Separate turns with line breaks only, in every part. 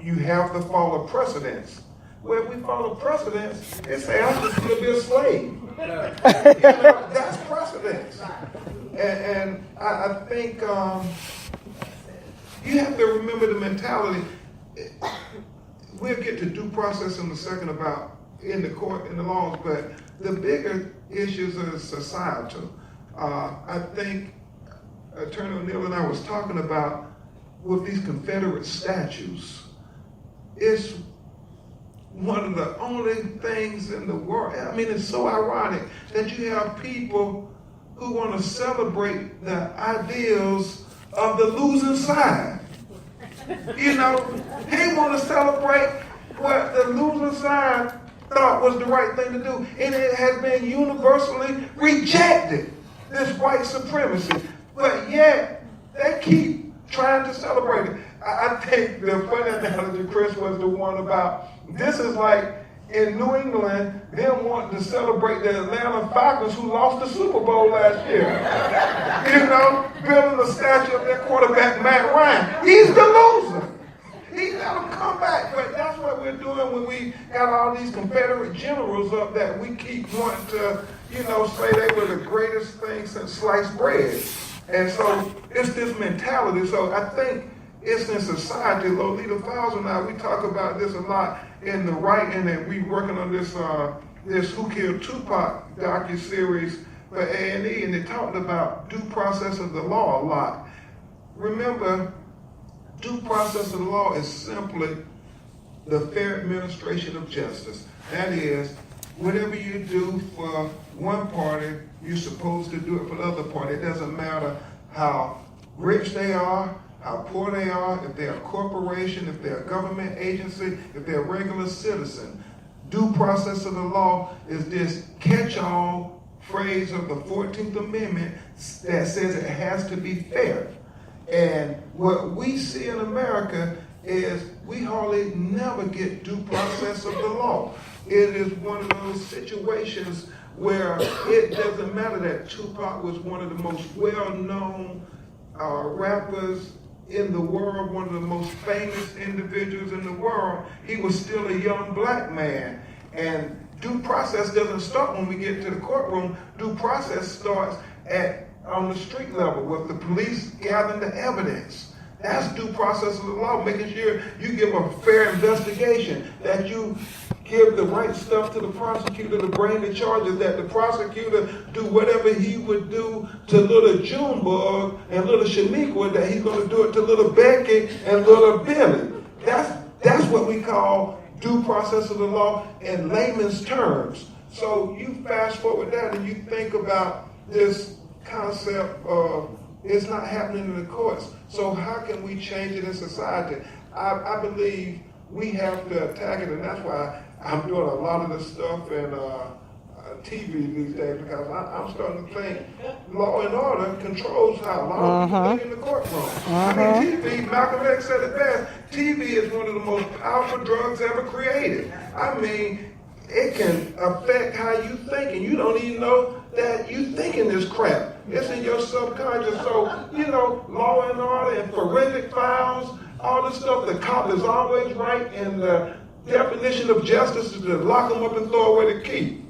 you have to follow precedents. Well, if we follow precedents, it says I should still be a slave. That's precedents. And I think you have to remember the mentality. We'll get to due process in a second about in the court, in the laws, but the bigger issues are societal. I think Attorney O'Neill and I was talking about with these Confederate statues. It's one of the only things in the world. I mean, it's so ironic that you have people who want to celebrate the ideals of the losing side. You know, they want to celebrate what the losing side thought was the right thing to do. And it has been universally rejected, this white supremacy. But yet, they keep trying to celebrate it. I think the funny analogy, Chris, was the one about, this is like in New England, them wanting to celebrate the Atlanta Falcons who lost the Super Bowl last year. You know, building a statue of their quarterback, Matt Ryan. He's the loser. He got to come back. But that's what we're doing when we got all these Confederate generals up that we keep wanting to, you know, say they were the greatest thing since sliced bread. And so it's this mentality. So I think it's in society. Lolita Fowles and I, we talk about this a lot in the writing, and we working on this this Who Killed Tupac docuseries for A&E, and they talked about due process of the law a lot. Remember, due process of the law is simply the fair administration of justice. That is, whatever you do for one party, you're supposed to do it for the other party. It doesn't matter how rich they are, how poor they are, if they're a corporation, if they're a government agency, if they're a regular citizen. Due process of the law is this catch-all phrase of the 14th Amendment that says it has to be fair. And what we see in America is we hardly never get due process of the law. It is one of those situations where it doesn't matter that Tupac was one of the most well-known rappers in the world, one of the most famous individuals in the world. He was still a young black man. And due process doesn't start when we get to the courtroom. Due process starts on the street level with the police gathering the evidence. That's due process of the law, making sure you give a fair investigation, that you give the right stuff to the prosecutor to bring the charges, that the prosecutor do whatever he would do to little Junebug and little Shaniqua, that he's going to do it to little Becky and little Billy. That's what we call due process of the law in layman's terms. So you fast forward that and you think about this concept of it's not happening in the courts. So how can we change it in society? I believe we have to attack it, and that's why I'm doing a lot of this stuff in TV these days, because I'm starting to think law and order controls how a lot of people think in the courtroom. I mean, TV, Malcolm X said it best, TV is one of the most powerful drugs ever created. I mean, it can affect how you think, and you don't even know that you thinking this crap. It's in your subconscious. So, you know, law and order and forensic files, all this stuff, the cop is always right, and the definition of justice is to lock them up and throw away the key.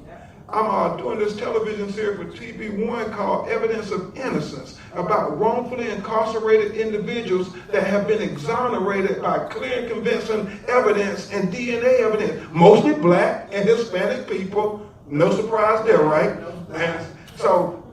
I'm doing this television series for TV1 called Evidence of Innocence, about wrongfully incarcerated individuals that have been exonerated by clear and convincing evidence and DNA evidence, mostly black and Hispanic people. No surprise there, right? And so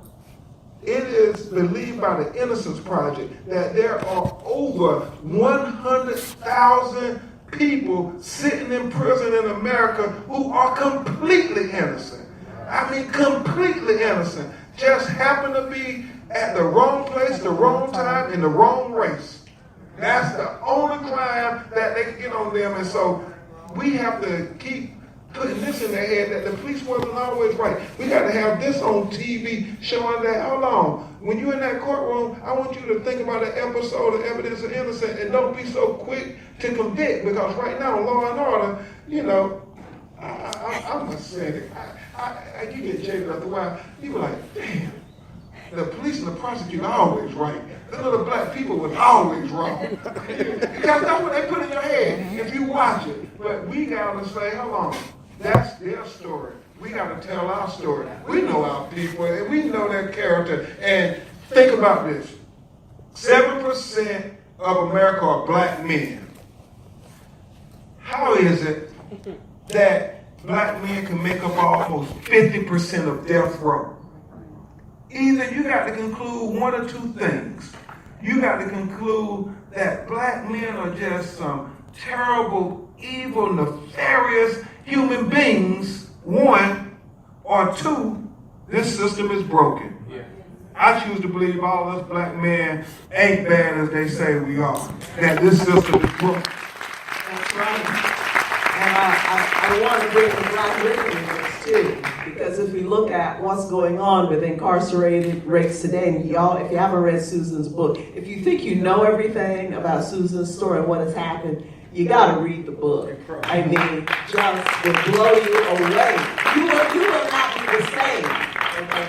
it is believed by the Innocence Project that there are over 100,000 people sitting in prison in America who are completely innocent. I mean, completely innocent. Just happen to be at the wrong place, the wrong time, in the wrong race. That's the only crime that they can get on them. And so we have to keep putting this in their head, that the police wasn't always right. We got to have this on TV showing that, hold on, when you're in that courtroom, I want you to think about an episode of Evidence of Innocence and don't be so quick to convict, because right now, law and order, you know, I'm a cynic. You get jaded after a while, you were like, damn, the police and the prosecutor are always right. The little black people was always wrong. Because that's what they put in your head. if you watch it. But we gotta say, hold on, that's their story. We gotta tell our story. We know our people, and we know their character. And think about this: 7% of America are black men. How is it that black men can make up almost 50% of death row? Either you got to conclude one or two things. You got to conclude that black men are just some terrible, evil, nefarious human beings, one, or two, this system is broken. Yeah. I choose to believe all us black men ain't bad as they say we are, that this system is broken.
That's right. And I want to bring the black women in this too, because if we look at what's going on with incarcerated rates today, and y'all, if you haven't read Susan's book, if you think you know everything about Susan's story and what has happened, you got to read the book. I mean, just will blow you away. You will not be the same, okay,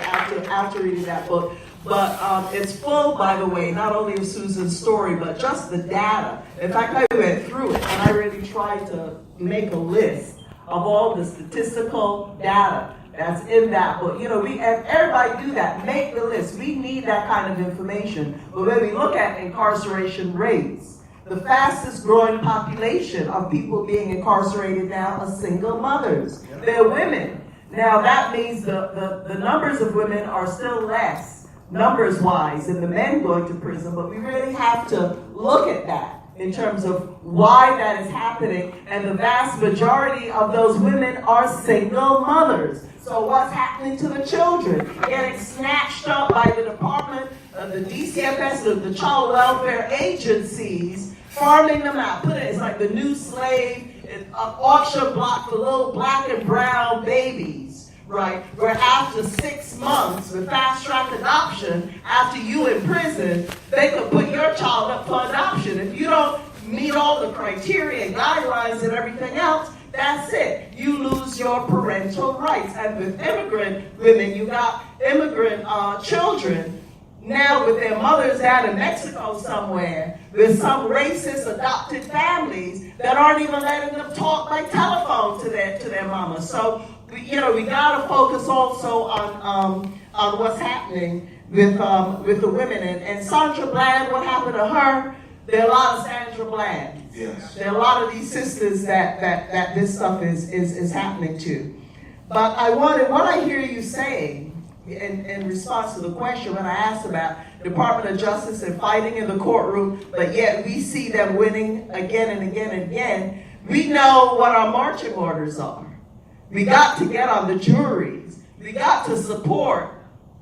after reading that book. But it's full, by the way, not only of Susan's story, but just the data. In fact, I went through it, and I really tried to make a list of all the statistical data that's in that book. You know, everybody do that. Make the list. We need that kind of information. But when we look at incarceration rates, the fastest growing population of people being incarcerated now are single mothers. They're women. Now, that means the numbers of women are still less, numbers-wise, than the men going to prison, but we really have to look at that in terms of why that is happening, and the vast majority of those women are single mothers. So what's happening to the children? Getting snatched up by the Department of the DCFS, the child welfare agencies, farming them out. It's like the new slave auction block for little black and brown babies, right? Where after 6 months with fast track adoption, after you in prison, they could put your child up for adoption. If you don't meet all the criteria and guidelines and everything else, that's it. You lose your parental rights. And with immigrant women, you got immigrant children now with their mothers out in Mexico somewhere, with some racist adopted families that aren't even letting them talk by telephone to their mama. So we gotta focus also on what's happening with the women. And Sandra Bland, what happened to her? There are a lot of Sandra Blands.
Yes.
There are a lot of these sisters that this stuff is happening to. But what I hear you saying in response to the question when I asked about Department of Justice and fighting in the courtroom, but yet we see them winning again and again and again, we know what our marching orders are. We got to get on the juries. We got to support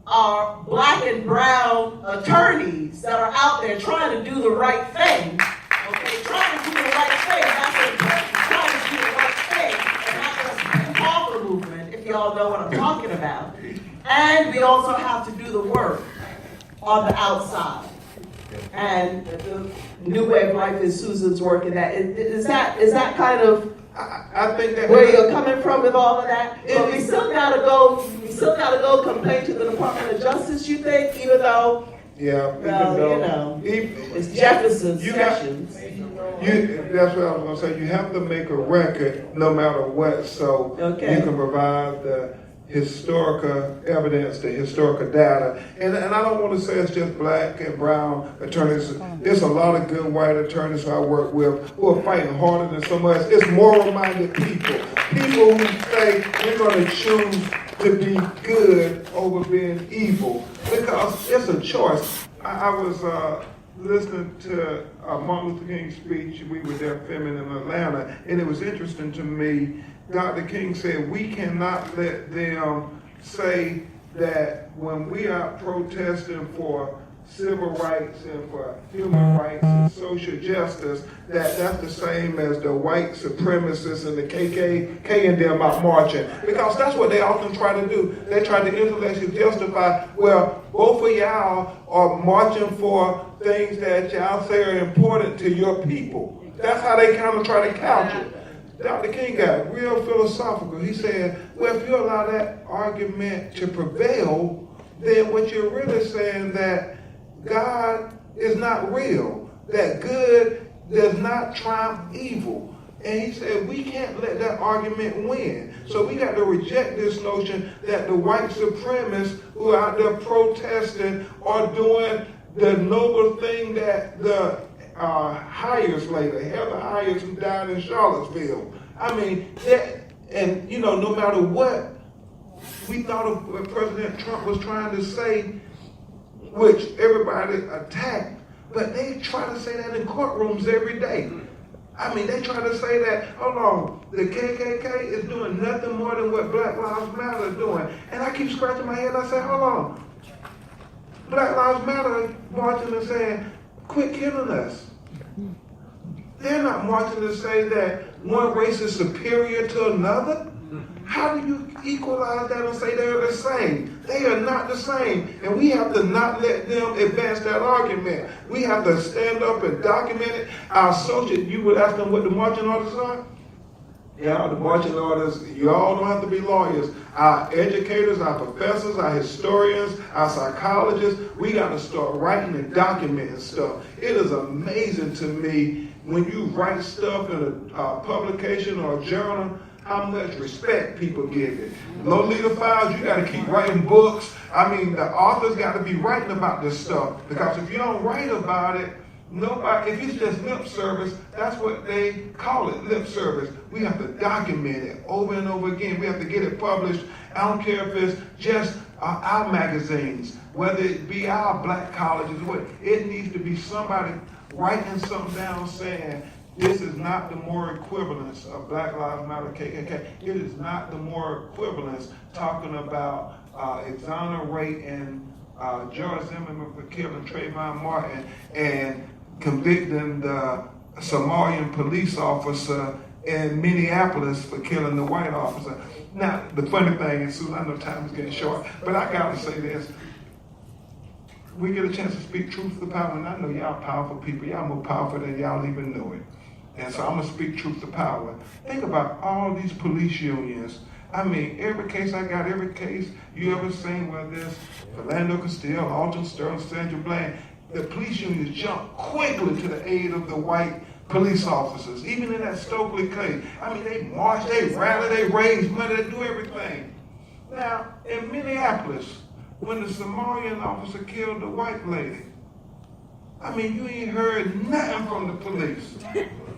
our black and brown attorneys that are out there trying to do the right thing. Okay, trying to do the right thing. That's important. Trying to do the right thing, and not just the Harvard movement, if y'all know what I'm talking about. And we also have to do the work on the outside. And the New Way of Life is Susan's work in that. Is that kind of
I think that
where you're coming from with all of that? But we still gotta go complain to the Department of Justice, you think, even though it's Jefferson's Sessions.
That's what I was going to say. You have to make a record no matter what, so you can provide the historical evidence, the historical data. And I don't want to say it's just black and brown attorneys. There's a lot of good white attorneys who I work with who are fighting harder than some of us. It's moral-minded people who say we're going to choose to be good over being evil, because it's a choice. I was listening to Martin Luther King's speech. We were there filming in Atlanta, and it was interesting to me. Dr. King said, we cannot let them say that when we are protesting for civil rights and for human rights and social justice, that's the same as the white supremacists and the KKK and them out marching. Because that's what they often try to do. They try to intellectually justify, well, both of y'all are marching for things that y'all say are important to your people. That's how they kind of try to couch it. Dr. King got real philosophical. He said, well, if you allow that argument to prevail, then what you're really saying that God is not real, that good does not triumph evil. And he said, we can't let that argument win. So we got to reject this notion that the white supremacists who are out there protesting are doing the noble thing that the Hires later, Heather Hires, who died in Charlottesville. I mean, and you know, no matter what we thought of what President Trump was trying to say, which everybody attacked, but they try to say that in courtrooms every day. I mean, they try to say that, hold on, the KKK is doing nothing more than what Black Lives Matter is doing. And I keep scratching my head, I say, hold on. Black Lives Matter marching and saying, quit killing us. They're not marching to say that one race is superior to another. How do you equalize that and say they're the same? They are not the same. And we have to not let them advance that argument. We have to stand up and document it. Our associate, you would ask them what the marching orders are? Yeah, the marching orders, you all don't have to be lawyers. Our educators, our professors, our historians, our psychologists, we got to start writing and documenting stuff. It is amazing to me when you write stuff in a publication or a journal, how much respect people give it. Lolita Files, you got to keep writing books. I mean, the authors got to be writing about this stuff, because if you don't write about it, nobody, if it's just lip service, that's what they call it, lip service. We have to document it over and over again. We have to get it published. I don't care if it's just our magazines, whether it be our black colleges, it needs to be somebody writing something down saying, this is not the moral equivalence of Black Lives Matter, KKK. It is not the moral equivalence talking about exonerating George Zimmerman for killing Trayvon Martin and convicting the Somalian police officer in Minneapolis for killing the white officer. Now, the funny thing is, Susan, I know time is getting short, but I got to say this. We get a chance to speak truth to power, and I know y'all powerful people. Y'all more powerful than y'all even know it. And so I'm going to speak truth to power. Think about all these police unions. I mean, every case you ever seen, whether it's Philando Castile, Alton Sterling, Sandra Bland, the police unions jump quickly to the aid of the white police officers. Even in that Stokely case, I mean, they march, they rally, they raise money, they do everything. Now, in Minneapolis, when the Somalian officer killed the white lady, I mean, you ain't heard nothing from the police.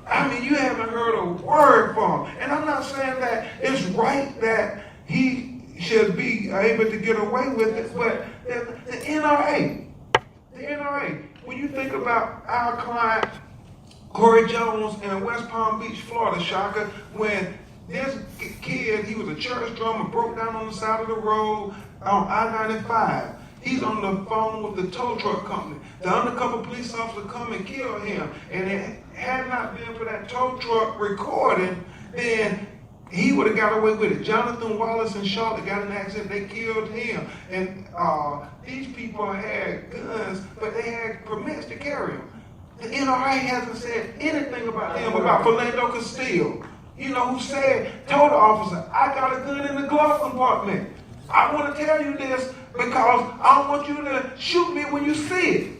I mean, you haven't heard a word from him. And I'm not saying that it's right that he should be able to get away with it, but the NRA, when you think about our client, Corey Jones in West Palm Beach, Florida, Shaka, when this kid, he was a church drummer, broke down on the side of the road on I-95. He's on the phone with the tow truck company. The undercover police officer come and kill him. And it had not been for that tow truck recording, then he would have got away with it. Jonathan Wallace and Charlotte got in an accident. They killed him. And these people had guns, but they had permits to carry them. The NRA hasn't said anything about them, about Philando Castile. You know, who told the officer, I got a gun in the glove compartment. I want to tell you this because I don't want you to shoot me when you see it.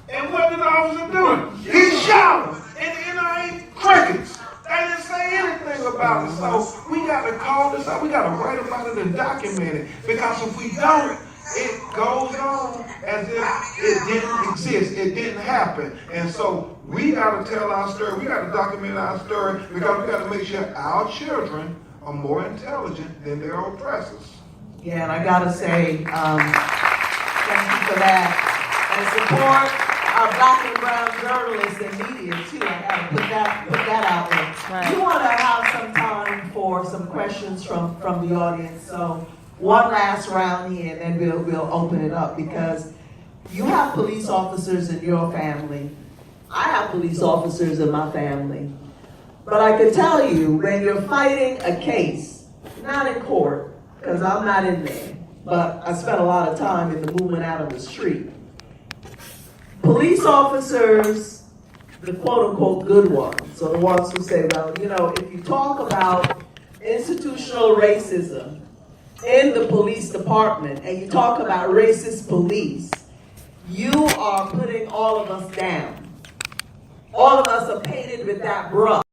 And what did the officer do? He shot him. And the NRA crickets. They didn't say anything about it. So we got to call this up. We got to write about it and document it. Because if we don't, it goes on as if it didn't exist. It didn't happen. And so we got to tell our story. We got to document our story because we got to make sure our children are more intelligent than their oppressors.
Yeah, and I gotta say, thank you for that. And support our black and brown journalists and media too. I gotta put that out there. Right. We want to have some time for some questions from the audience. So one last round here, and then we'll open it up because you have police officers in your family. I have police officers in my family. But I can tell you, when you're fighting a case, not in court, because I'm not in there, but I spent a lot of time in the movement out of the street. Police officers, the quote-unquote good ones, so the ones who say, well, you know, if you talk about institutional racism in the police department and you talk about racist police, you are putting all of us down. All of us are painted with that brush.